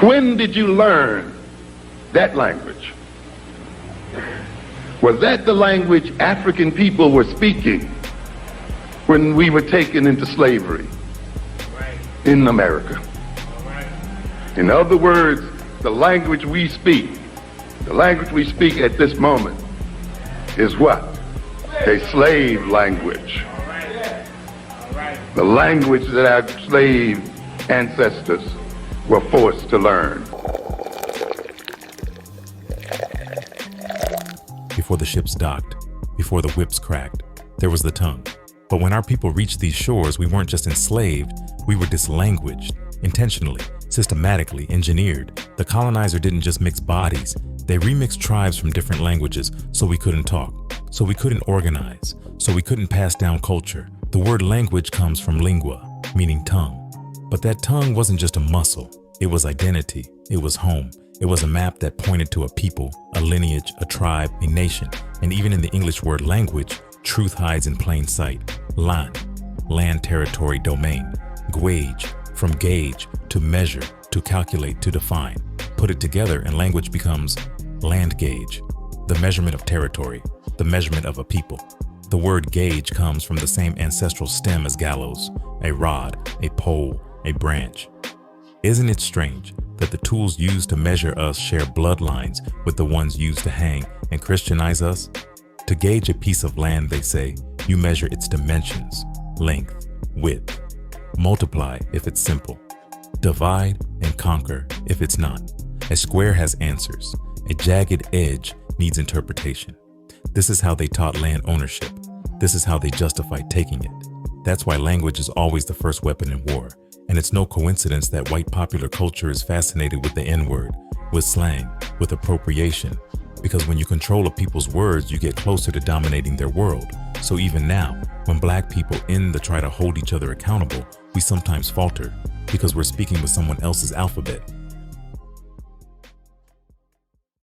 When did you learn that language? Was that the language African people were speaking when we were taken into slavery in America? In other words, the language we speak at this moment is what? A slave language. The language that our slave ancestors were forced to learn. Before the ships docked, before the whips cracked, there was the tongue. But when our people reached these shores, we weren't just enslaved, we were dislanguaged, intentionally, systematically engineered. The colonizer didn't just mix bodies, they remixed tribes from different languages so we couldn't talk, so we couldn't organize, so we couldn't pass down culture. The word language comes from lingua, meaning tongue. But that tongue wasn't just a muscle, it was identity, it was home. It was a map that pointed to a people, a lineage, a tribe, a nation. And even in the English word language, truth hides in plain sight. Land, territory, domain. Gauge, from gauge, to measure, to calculate, to define. Put it together and language becomes land gauge, the measurement of territory, the measurement of a people. The word gauge comes from the same ancestral stem as gallows, a rod, a pole, a branch. Isn't it strange that the tools used to measure us share bloodlines with the ones used to hang and Christianize us? To gauge a piece of land, they say, you measure its dimensions, length, width. Multiply if it's simple. Divide and conquer if it's not. A square has answers. A jagged edge needs interpretation. This is how they taught land ownership. This is how they justified taking it. That's why language is always the first weapon in war. And it's no coincidence that white popular culture is fascinated with the N-word, with slang, with appropriation. Because when you control a people's words, you get closer to dominating their world. So even now, when black people in the try to hold each other accountable, we sometimes falter because we're speaking with someone else's alphabet.